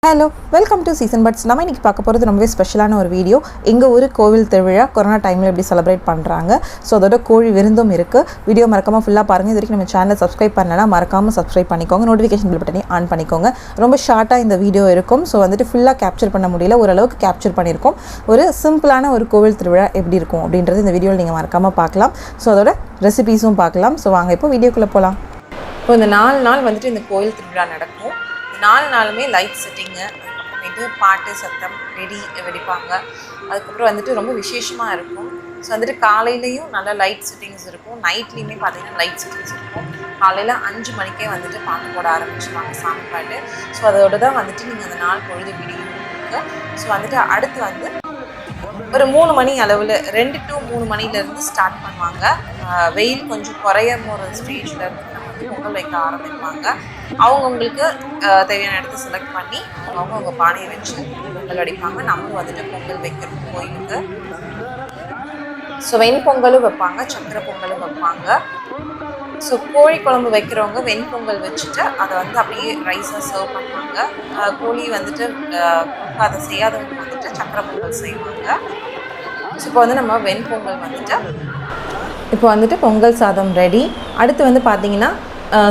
Hello welcome to season buds. நம்ம இன்றைக்கி பார்க்க போகிறது ரொம்பவே ஸ்பெஷலான ஒரு வீடியோ. எங்கள் ஊர் கோவில் திருவிழா கொரோனா டைமில் எப்படி செலிப்ரேட் பண்ணுறாங்க. ஸோ அதோட கோழி விருந்தும் இருக்குது. வீடியோ மறக்காமல் ஃபுல்லாக பாருங்கள். இது வரைக்கும் நம்ம சேனலை சப்ஸ்கிரைப் பண்ணலன்னா மறக்காமல் சப்ஸ்கிரைப் பண்ணிக்கோங்க. நோட்டிஃபிகேஷன் பில் பட்டனை ஆன் பண்ணிக்கோங்க. ரொம்ப ஷார்ட்டாக இந்த வீடியோ இருக்கும். ஸோ வந்துட்டு ஃபுல்லாக கேப்சர் பண்ண முடியல, ஓரளவுக்கு கேப்சர் பண்ணியிருக்கோம். ஒரு சிம்பிளான ஒரு கோவில் திருவிழா எப்படி இருக்கும் அப்படின்றது இந்த வீடியோவில் நீங்கள் மறக்காமல் பார்க்கலாம். ஸோ அதோட ரெசிபீஸும் பார்க்கலாம். ஸோ வாங்க இப்போ வீடியோக்குள்ளே போகலாம். இப்போ இந்த 4 நாள் வந்துட்டு இந்த கோவில் திருவிழா நடக்கும். 4 நாளுமே லைட் செட்டிங்கு, அதுக்கப்புறமேட்டு பாட்டு சத்தம் வெடிப்பாங்க. அதுக்கப்புறம் வந்துட்டு ரொம்ப விசேஷமாக இருக்கும். ஸோ வந்துட்டு காலையிலையும் நல்ல லைட் செட்டிங்ஸ் இருக்கும், நைட்லேயுமே பார்த்தீங்கன்னா லைட் செட்டிங்ஸ் இருக்கும். காலையில் 5 மணிக்கே வந்துட்டு பாட்டு போட ஆரம்பிச்சுருவாங்க, சாமி பாட்டு. ஸோ அதோடு தான் வந்துட்டு நீங்கள் அந்த நாள் பொழுது விடியும் இருக்குது. ஸோ வந்துட்டு அடுத்து வந்து ஒரு 3 மணி அளவில் 2 to 3 மணிலேருந்து ஸ்டார்ட் பண்ணுவாங்க. வெயில் கொஞ்சம் குறையும் ஒரு ஸ்டேஜ்லேருந்து நம்ம வந்து பொங்கல் வைக்க ஆரம்பிப்பாங்க. அவங்கவுங்களுக்கு தேவையான இடத்த செலக்ட் பண்ணி அவங்க பானையை வச்சு பொங்கல் அடிப்பாங்க. நம்மளும் வந்துட்டு பொங்கல் வைக்கிறோம் கோயிலுக்கு. ஸோ வெண்பொங்கலும் வைப்பாங்க, சக்கரை பொங்கலும் வைப்பாங்க. ஸோ கோழி குழம்பு வைக்கிறவங்க வெண்பொங்கல் வச்சுட்டு அதை வந்து அப்படியே ரைஸாக சர்வ் பண்ணுவாங்க. கோழி வந்துட்டு அதை செய்யாதவங்க வந்துட்டு சக்கரை பொங்கல் செய்வாங்க. ஸோ இப்போ வந்து நம்ம வெண்பொங்கல் வந்துட்டு பொங்கல் சாதம் ரெடி. அடுத்து வந்து பார்த்திங்கன்னா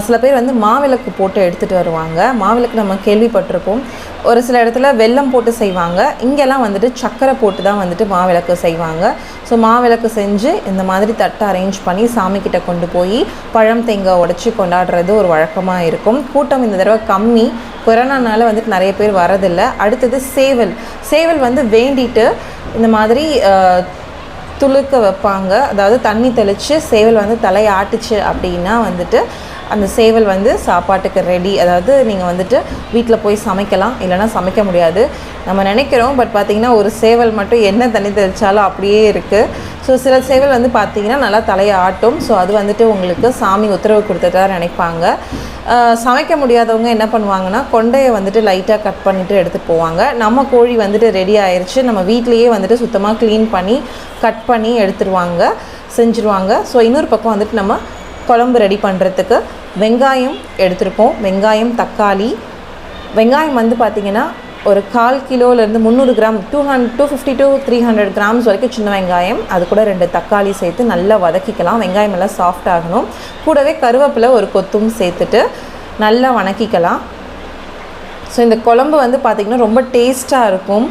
சில பேர் வந்து மாவிளக்கு போட்டு எடுத்துகிட்டு வருவாங்க. மாவிளக்கு நம்ம கேள்விப்பட்டிருப்போம், ஒரு சில இடத்துல வெல்லம் போட்டு செய்வாங்க. இங்கெல்லாம் வந்துட்டு சக்கரை போட்டு தான் வந்துட்டு மாவிளக்கு செய்வாங்க. ஸோ மாவிளக்கு செஞ்சு இந்த மாதிரி தட்டை அரேஞ்ச் பண்ணி சாமிக்கிட்ட கொண்டு போய் பழம் தேங்காய் உடச்சி கொண்டாடுறது ஒரு வழக்கமாக இருக்கும். கூட்டம் இந்த தடவை கம்மி, கொரோனானால வந்துட்டு நிறைய பேர் வரதில்லை. அடுத்தது சேவல் வந்து வேண்டிட்டு இந்த மாதிரி துளுக்க வைப்பாங்க. அதாவது தண்ணி தெளித்து சேவல் வந்து தலையை ஆட்டுச்சு அப்படின்னா வந்துட்டு அந்த சேவல் வந்து சாப்பாட்டுக்கு ரெடி. அதாவது நீங்கள் வந்துட்டு வீட்டில் போய் சமைக்கலாம், இல்லைனா சமைக்க முடியாது நம்ம நினைக்கிறோம். பட் பார்த்திங்கன்னா ஒரு சேவல் மட்டும் என்ன தண்ணி தெளித்தாலும் அப்படியே இருக்குது. ஸோ சில சேவல் வந்து பார்த்திங்கன்னா நல்லா தலையை ஆட்டும். ஸோ அது வந்துட்டு உங்களுக்கு சாமி உத்தரவு கொடுத்ததா நினைப்பாங்க. சமைக்க முடியாதவங்க என்ன பண்ணுவாங்கன்னா கொண்டையை வந்துட்டு லைட்டாக கட் பண்ணிவிட்டு எடுத்துகிட்டு போவாங்க. நம்ம கோழி வந்துட்டு ரெடி ஆயிடுச்சு, நம்ம வீட்லேயே வந்துட்டு சுத்தமாக க்ளீன் பண்ணி கட் பண்ணி செஞ்சுருவாங்க. ஸோ இன்னொரு பக்கம் வந்துட்டு நம்ம குழம்பு ரெடி பண்ணுறதுக்கு வெங்காயம் எடுத்துருக்கோம். வெங்காயம், தக்காளி. வெங்காயம் வந்து பார்த்திங்கன்னா ஒரு 1/4 கிலோலேருந்து 300 கிராம், 250 to 300 கிராம்ஸ் வரைக்கும் சின்ன வெங்காயம். அது கூட 2 தக்காளி சேர்த்து நல்லா வதக்கிக்கலாம். வெங்காயம் எல்லாம் சாஃப்ட் ஆகணும். கூடவே கருவேப்பிலை ஒரு கொத்தும் சேர்த்துட்டு நல்லா வதக்கிக்கலாம். ஸோ இந்த குழம்பு வந்து பார்த்திங்கன்னா ரொம்ப டேஸ்ட்டாக இருக்கும்.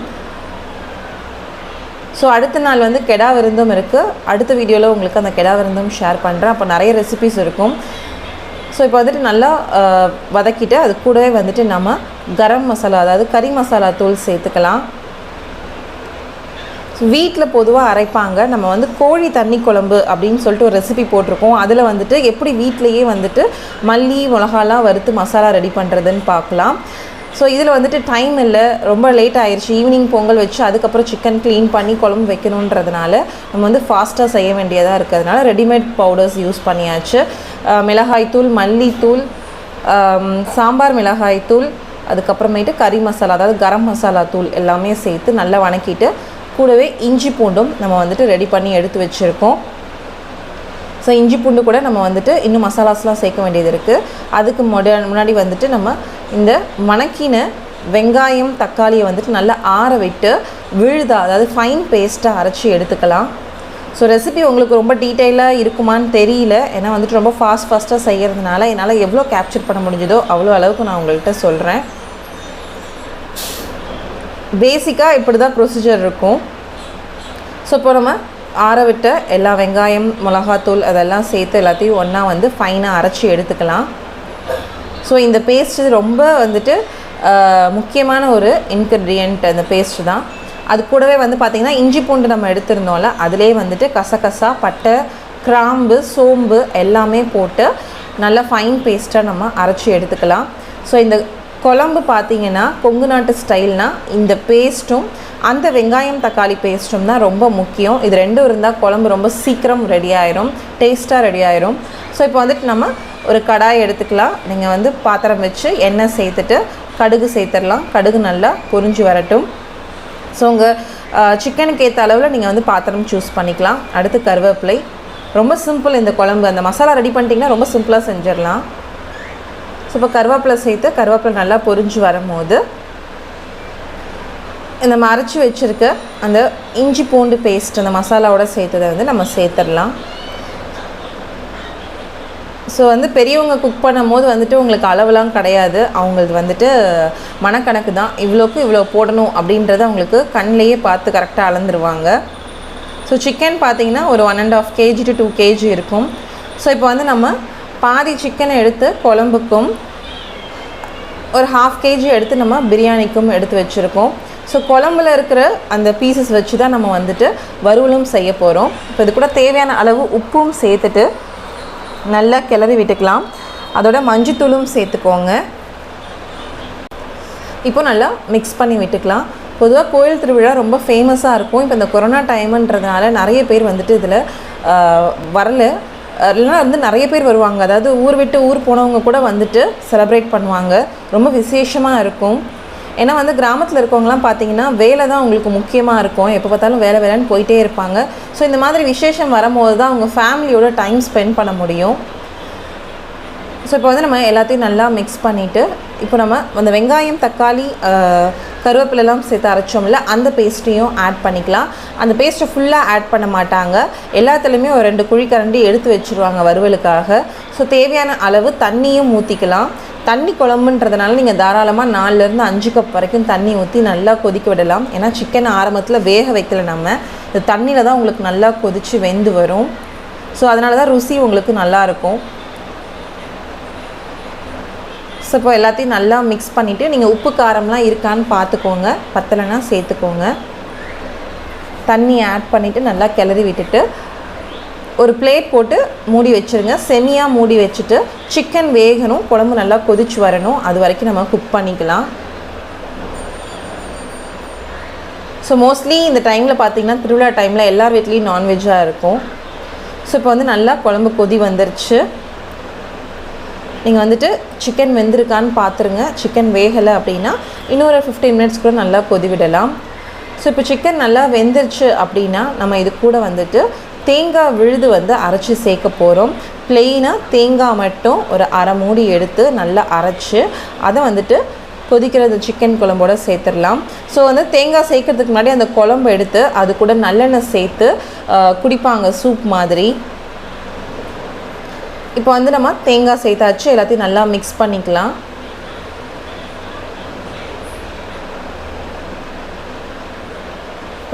ஸோ அடுத்த நாள் வந்து கெடா விருந்தும் இருக்குது. அடுத்த வீடியோவில் உங்களுக்கு அந்த கெடா விருந்தும் ஷேர் பண்ணுறேன். அப்போ நிறைய ரெசிபிஸ் இருக்கும். ஸோ இப்போ வந்துட்டு நல்லா வதக்கிட்டு அது கூடவே வந்துட்டு நம்ம கரம் மசாலா, அதாவது கறி மசாலா தூள் சேர்த்துக்கலாம். வீட்டில் பொதுவாக அரைப்பாங்க. நம்ம வந்து கோழி தண்ணி குழம்பு அப்படின்னு சொல்லிட்டு ஒரு ரெசிபி போட்டிருக்கோம். அதில் வந்துட்டு எப்படி வீட்டிலையே வந்துட்டு மல்லி மிளகாலாம் வறுத்து மசாலா ரெடி பண்ணுறதுன்னு பார்க்கலாம். ஸோ இதில் வந்துட்டு டைம் இல்லை, ரொம்ப லேட் ஆயிடுச்சு. ஈவினிங் பொங்கல் வச்சு அதுக்கப்புறம் சிக்கன் க்ளீன் பண்ணி குழம்பு வைக்கணுன்றதுனால நம்ம வந்து ஃபாஸ்ட்டாக செய்ய வேண்டியதாக இருக்கிறதுனால ரெடிமேட் பவுடர்ஸ் யூஸ் பண்ணியாச்சு. மிளகாய்த்தூள், மல்லித்தூள், சாம்பார் மிளகாய்த்தூள், அதுக்கப்புறமேட்டு கறி மசாலா, அதாவது கரம் மசாலா தூள் எல்லாமே சேர்த்து நல்லா வதக்கிட்டு கூடவே இஞ்சி பூண்டும் நம்ம வந்துட்டு ரெடி பண்ணி எடுத்து வச்சுருக்கோம். ஸோ இஞ்சி பூண்டு கூட நம்ம வந்துட்டு இன்னும் மசாலாஸ்லாம் சேர்க்க வேண்டியது இருக்குது. அதுக்கு முன்னாடி வந்துட்டு நம்ம இந்த வணக்கின வெங்காயம், தக்காளியை வந்துட்டு நல்லா ஆற விட்டு விழுதா, அதாவது ஃபைன் பேஸ்ட்டாக அரைச்சி எடுத்துக்கலாம். ஸோ ரெசிபி உங்களுக்கு ரொம்ப டீட்டெயிலாக இருக்குமான்னு தெரியல, ஏன்னா வந்துட்டு ரொம்ப ஃபாஸ்ட்டாக செய்கிறதுனால என்னால் எவ்வளோ கேப்சர் பண்ண முடிஞ்சதோ அவ்வளோ அளவுக்கு நான் உங்கள்கிட்ட சொல்கிறேன். பேசிக்காக இப்படி தான் ப்ரொசீஜர் இருக்கும். ஸோ இப்போ நம்ம ஆற விட்ட எல்லா வெங்காயம், மிளகாத்தூள் அதெல்லாம் சேர்த்து எல்லாத்தையும் ஒன்றா வந்து ஃபைனாக அரைச்சி எடுத்துக்கலாம். ஸோ இந்த பேஸ்ட்டு ரொம்ப வந்துட்டு முக்கியமான ஒரு இன்க்ரீடியண்ட் அந்த பேஸ்ட்டு தான். அது கூடவே வந்து பார்த்திங்கன்னா இஞ்சி பூண்டு நம்ம எடுத்திருந்தோம்ல, அதிலே வந்துட்டு கசகசா, பட்டை, கிராம்பு, சோம்பு எல்லாமே போட்டு நல்லா ஃபைன் பேஸ்ட்டாக நம்ம அரைச்சி எடுத்துக்கலாம். ஸோ இந்த குழம்பு பார்த்திங்கன்னா கொங்கு நாட்டு ஸ்டைல்னால் இந்த பேஸ்ட்டும் அந்த வெங்காயம் தக்காளி பேஸ்ட்டும் தான் ரொம்ப முக்கியம். இது ரெண்டும் இருந்தால் குழம்பு ரொம்ப சீக்கிரம் ரெடி ஆயிரும், டேஸ்ட்டாக ரெடி ஆயிரும். ஸோ இப்போ வந்துட்டு நம்ம ஒரு கடாய் எடுத்துக்கலாம். நீங்கள் வந்து பாத்திரம் வச்சு எண்ணெய் சேர்த்துட்டு கடுகு சேர்த்துடலாம். கடுகு நல்லா பொரிஞ்சு வரட்டும். ஸோ உங்கள் சிக்கனுக்கு ஏற்ற அளவில் நீங்கள் வந்து பாத்திரம் சூஸ் பண்ணிக்கலாம். அடுத்து கருவேப்பிலை. ரொம்ப சிம்பிள் இந்த குழம்பு. அந்த மசாலா ரெடி பண்ணிட்டிங்கன்னா ரொம்ப சிம்பிளாக செஞ்சிடலாம். ஸோ இப்போ கருவேப்பிலை சேர்த்து கருவேப்பிலை நல்லா பொரிஞ்சு வரும்போது நம்ம அரைச்சி வச்சுருக்க அந்த இஞ்சி பூண்டு பேஸ்ட் அந்த மசாலாவோட சேர்த்ததை வந்து நம்ம சேர்த்துடலாம். ஸோ வந்து பெரியவங்க குக் பண்ணும்போது வந்துட்டு உங்களுக்கு அளவுலாம் கிடையாது, அவங்களுக்கு வந்துட்டு மனக்கணக்கு தான், இவ்வளோக்கு இவ்வளோ போடணும் அப்படின்றத அவங்களுக்கு கண்ணிலேயே பார்த்து கரெக்டாக அளந்துருவாங்க. ஸோ சிக்கன் பார்த்திங்கன்னா ஒரு 1.5 kg to 2 kg இருக்கும். ஸோ இப்போ வந்து நம்ம பாதி சிக்கனை எடுத்து குழம்புக்கும் ஒரு 1/2 kg எடுத்து நம்ம பிரியாணிக்கும் எடுத்து வச்சுருக்கோம். ஸோ குழம்புல இருக்கிற அந்த பீசஸ் வச்சு தான் நம்ம வந்துட்டு வறுவலும் செய்ய போகிறோம். இப்போ இது கூட தேவையான அளவு உப்பும் சேர்த்துட்டு நல்லா கிளறி விட்டுக்கலாம். அதோட மஞ்சத்தூளும் சேர்த்துக்கோங்க. இப்போ நல்லா மிக்ஸ் பண்ணி விட்டுக்கலாம். பொதுவாக கோயில் திருவிழா ரொம்ப ஃபேமஸாக இருக்கும். இப்போ இந்த கொரோனா டைமுன்றதுனால நிறைய பேர் வந்துட்டு இதில் வரல, இல்லைனா வந்து நிறைய பேர் வருவாங்க. அதாவது ஊர் விட்டு ஊர் போனவங்க கூட வந்துட்டு செலிப்ரேட் பண்ணுவாங்க. ரொம்ப விசேஷமாக இருக்கும். ஏன்னா வந்து கிராமத்தில் இருக்கவங்களாம் பார்த்திங்கன்னா வேலை தான் அவங்களுக்கு முக்கியமாக இருக்கும். எப்போ பார்த்தாலும் வேலை வேலைன்னு போயிட்டே இருப்பாங்க. ஸோ இந்த மாதிரி விசேஷம் வரும்போது தான் அவங்க ஃபேமிலியோட டைம் ஸ்பெண்ட் பண்ண முடியும். ஸோ இப்போ வந்து நம்ம எல்லாத்தையும் நல்லா மிக்ஸ் பண்ணிவிட்டு இப்போ நம்ம அந்த வெங்காயம் தக்காளி கருவேப்பிலெல்லாம் சேர்த்து அரைச்சோம்ல அந்த பேஸ்ட்டையும் ஆட் பண்ணிக்கலாம். அந்த பேஸ்ட்டை ஃபுல்லாக ஆட் பண்ண மாட்டாங்க, எல்லாத்துலேயுமே ஒரு 2 குழிக்கரண்டி எடுத்து வச்சுருவாங்க வறுவலுக்காக. ஸோ தேவையான அளவு தண்ணியும் ஊற்றிக்கலாம். தண்ணி குழம்புன்றதுனால நீங்கள் தாராளமாக 4லேருந்து 5 கப் வரைக்கும் தண்ணி ஊற்றி நல்லா கொதிக்க விடலாம். ஏன்னா சிக்கன் ஆரம்பத்தில் வேக வைக்கல, நம்ம இந்த தண்ணியில் தான் உங்களுக்கு நல்லா கொதித்து வெந்து வரும். ஸோ அதனால தான் ருசி உங்களுக்கு நல்லாயிருக்கும். ஸோ இப்போ எல்லாத்தையும் நல்லா மிக்ஸ் பண்ணிவிட்டு நீங்கள் உப்பு காரம்லாம் இருக்கான்னு பார்த்துக்கோங்க, பத்தலைன்னா சேர்த்துக்கோங்க. தண்ணி ஆட் பண்ணிவிட்டு நல்லா கிளறி விட்டுட்டு ஒரு பிளேட் போட்டு மூடி வச்சுருங்க. செமியாக மூடி வச்சுட்டு சிக்கன் வேகணும், குழம்பு நல்லா கொதிச்சு வரணும், அது வரைக்கும் நம்ம குக் பண்ணிக்கலாம். ஸோ மோஸ்ட்லி இந்த டைமில் பார்த்திங்கன்னா திருவிழா டைமில் எல்லார் வீட்லேயும் நான்வெஜ்ஜாக இருக்கும். ஸோ இப்போ வந்து நல்லா குழம்பு கொதி வந்துருச்சு. நீங்கள் வந்துட்டு சிக்கன் வெந்திருக்கான்னு பார்த்துருங்க. சிக்கன் வேகலை அப்படின்னா இன்னொரு 15 minutes கூட நல்லா கொதி விடலாம். ஸோ இப்போ சிக்கன் நல்லா வெந்துருச்சு அப்படின்னா நம்ம இது கூட வந்துட்டு தேங்காய் விழுது வந்து அரைச்சி சேர்க்க போகிறோம். ப்ளெயினாக தேங்காய் மட்டும் ஒரு அரை மூடி எடுத்து நல்லா அரைச்சி அதை வந்துட்டு கொதிக்கிறது சிக்கன் குழம்போட சேர்த்துடலாம். ஸோ வந்து தேங்காய் சேர்க்கறதுக்கு முன்னாடி அந்த குழம்பு எடுத்து அது கூட நல்லெண்ணெய் சேர்த்து குடிப்பாங்க, சூப் மாதிரி. இப்போ வந்து நம்ம தேங்காய் சேர்த்தாச்சு, எல்லாத்தையும் நல்லா மிக்ஸ் பண்ணிக்கலாம்.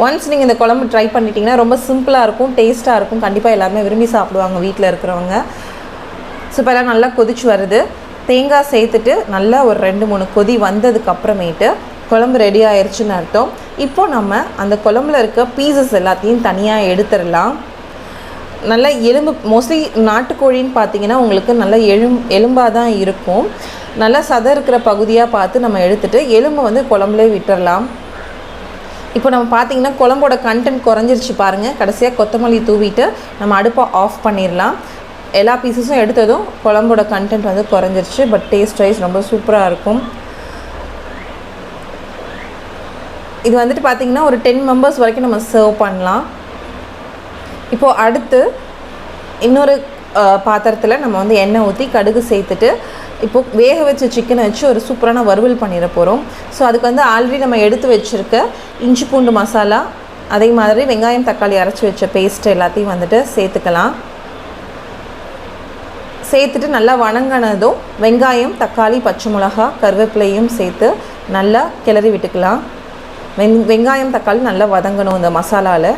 ஒன்ஸ் நீங்கள் இந்த குழம்பு ட்ரை பண்ணிட்டீங்கன்னா ரொம்ப சிம்பிளாக இருக்கும், டேஸ்ட்டாக இருக்கும், கண்டிப்பாக எல்லாருமே விரும்பி சாப்பிடுவாங்க வீட்டில் இருக்கிறவங்க. ஸோ இப்போ எல்லாம் நல்லா கொதிச்சு வருது. தேங்காய் சேர்த்துட்டு நல்லா ஒரு 2-3 கொதி வந்ததுக்கப்புறமேட்டு குழம்பு ரெடி ஆயிடுச்சுன்னு அர்த்தம். இப்போது நம்ம அந்த குழம்புல இருக்க பீசஸ் எல்லாத்தையும் தனியாக எடுத்துடலாம். நல்லா எலும்பு, மோஸ்ட்லி நாட்டுக்கோழின்னு பார்த்தீங்கன்னா உங்களுக்கு நல்லா எலும்பாக தான் இருக்கும். நல்லா சதை இருக்கிற பகுதியாக பார்த்து நம்ம எடுத்துகிட்டு எலும்பை வந்து குழம்புலே விட்டுடலாம். இப்போ நம்ம பார்த்திங்கன்னா குழம்போட கண்டென்ட் குறைஞ்சிருச்சு பாருங்கள். கடைசியாக கொத்தமல்லி தூவிட்டு நம்ம அடுப்பை ஆஃப் பண்ணிடலாம். எல்லா பீசஸும் எடுத்ததும் குழம்போட கண்டென்ட் வந்து குறைஞ்சிருச்சு. பட் டேஸ்ட் வைஸ் ரொம்ப சூப்பராக இருக்கும். இது வந்துட்டு பார்த்திங்கன்னா ஒரு 10 members வரைக்கும் நம்ம சர்வ் பண்ணலாம். இப்போது அடுத்து இன்னொரு பாத்திரத்தில் நம்ம வந்து எண்ணெய் ஊற்றி கடுகு சேர்த்துட்டு இப்போது வேக வச்ச சிக்கனை வச்சு ஒரு சூப்பரான வறுவல் பண்ணிட போகிறோம். ஸோ அதுக்கு வந்து ஆல்ரெடி நம்ம எடுத்து வச்சுருக்க இஞ்சி பூண்டு மசாலா, அதே மாதிரி வெங்காயம் தக்காளி அரைச்சி வச்ச பேஸ்ட் எல்லாத்தையும் வந்துட்டு சேர்த்துக்கலாம். சேர்த்துட்டு நல்லா வணங்கினதும் வெங்காயம் தக்காளி பச்சை மிளகா கருவேப்பிலையும் சேர்த்து நல்லா கிளறி விட்டுக்கலாம். வெங்காயம் தக்காளி நல்லா வதங்கணும் இந்த மசாலாவில்.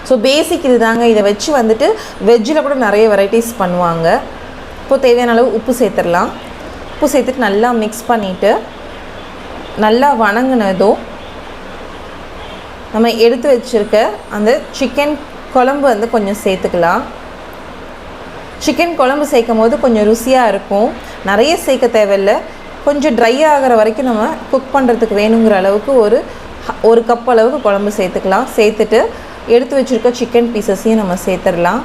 ஸோ பேசிக் இது தாங்க. இதை வச்சு வந்துட்டு வெஜ்ஜில் கூட நிறைய வெரைட்டிஸ் பண்ணுவாங்க. இப்போது தேவையான அளவு உப்பு சேர்த்துடலாம். உப்பு சேர்த்துட்டு நல்லா மிக்ஸ் பண்ணிவிட்டு நல்லா வணங்கினதும் நம்ம எடுத்து வச்சுருக்க அந்த சிக்கன் குழம்பு வந்து கொஞ்சம் சேர்த்துக்கலாம். சிக்கன் குழம்பு சேர்க்கும் போது கொஞ்சம் ருசியாக இருக்கும். நிறைய சேர்க்க தேவையில்லை, கொஞ்சம் ட்ரை ஆகிற வரைக்கும் நம்ம குக் பண்ணுறதுக்கு வேணுங்கிற அளவுக்கு ஒரு கப் அளவுக்கு குழம்பு சேர்த்துக்கலாம். சேர்த்துட்டு எடுத்து வச்சுருக்க சிக்கன் பீசஸையும் நம்ம சேர்த்துடலாம்.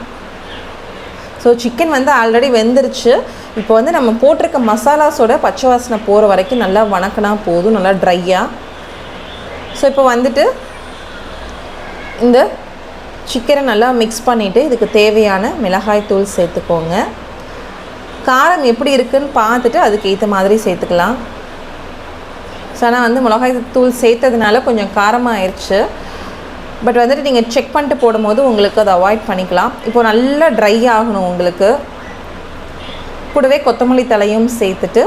ஸோ சிக்கன் வந்து ஆல்ரெடி வெந்துருச்சு. இப்போ வந்து நம்ம போட்டிருக்க மசாலாஸோட பச்சை வாசனை போகிற வரைக்கும் நல்லா வணக்கினா போதும், நல்லா ட்ரையாக. ஸோ இப்போ வந்துட்டு இந்த சிக்கனை நல்லா மிக்ஸ் பண்ணிவிட்டு இதுக்கு தேவையான மிளகாய் தூள் சேர்த்துக்கோங்க. காரம் எப்படி இருக்குதுன்னு பார்த்துட்டு அதுக்கு ஏற்ற மாதிரி சேர்த்துக்கலாம். ஸோ ஆனால் வந்து மிளகாய் தூள் சேர்த்ததுனால கொஞ்சம் காரமாக ஆயிடுச்சு. பட் வந்துட்டு நீங்கள் செக் பண்ணிட்டு போடும்போது உங்களுக்கு அதை அவாய்ட் பண்ணிக்கலாம். இப்போது நல்லா ட்ரை ஆகணும் உங்களுக்கு. கூடவே கொத்தமல்லி தலையும் சேர்த்துட்டு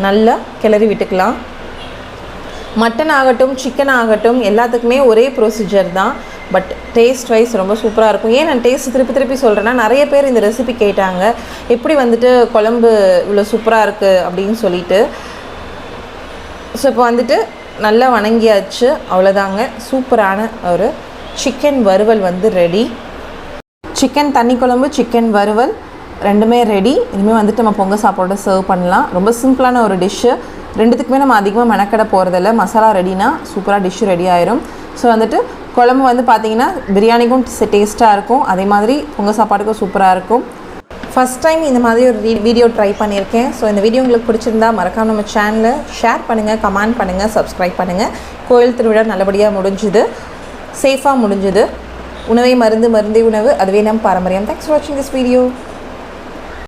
நல்லா கிளறி விட்டுக்கலாம். மட்டன் ஆகட்டும் சிக்கன் ஆகட்டும் எல்லாத்துக்குமே ஒரே ப்ரொசீஜர் தான். பட் டேஸ்ட் வைஸ் ரொம்ப சூப்பராக இருக்கும். ஏன் நான் டேஸ்ட் திருப்பி சொல்கிறேன்னா, நிறைய பேர் இந்த ரெசிபி கேட்டாங்க, எப்படி வந்துட்டு குழம்பு இவ்வளோ சூப்பராக இருக்குது அப்படின்னு சொல்லிட்டு. ஸோ இப்போ வந்துட்டு நல்லா வணங்கியாச்சு. அவ்வளோதாங்க, சூப்பரான ஒரு சிக்கன் வறுவல் வந்து ரெடி. சிக்கன் தண்ணி குழம்பு, சிக்கன் வறுவல் ரெண்டுமே ரெடி. இனிமேல் வந்துட்டு நம்ம பொங்கல் சாப்பாடு சர்வ் பண்ணலாம். ரொம்ப சிம்பிளான ஒரு டிஷ்ஷு. ரெண்டுத்துக்குமே நம்ம அதிகமாக மெனக்கடை போகிறதில்ல. மசாலா ரெடினா சூப்பராக டிஷ்ஷு ரெடி ஆயிரும். ஸோ வந்துட்டு குழம்பு வந்து பார்த்திங்கன்னா பிரியாணிக்கும் டேஸ்ட்டாக இருக்கும், அதே மாதிரி பொங்கல் சாப்பாட்டுக்கும் சூப்பராக இருக்கும். ஃபஸ்ட் டைம் இந்த மாதிரி ஒரு வீடியோ ட்ரை பண்ணியிருக்கேன். ஸோ இந்த வீடியோ உங்களுக்கு பிடிச்சிருந்தா மறக்காம நம்ம சேனலை ஷேர் பண்ணுங்கள், கமெண்ட் பண்ணுங்கள், சப்ஸ்கிரைப் பண்ணுங்கள். கோயில் திருவிழா நல்லபடியாக முடிஞ்சுது, சேஃபாக முடிஞ்சுது. உணவே மருந்து, மருந்தே உணவு, அதுவே நம் பாரம்பரியம். தேங்க்ஸ் ஃபார் வாட்சிங் திஸ் வீடியோ.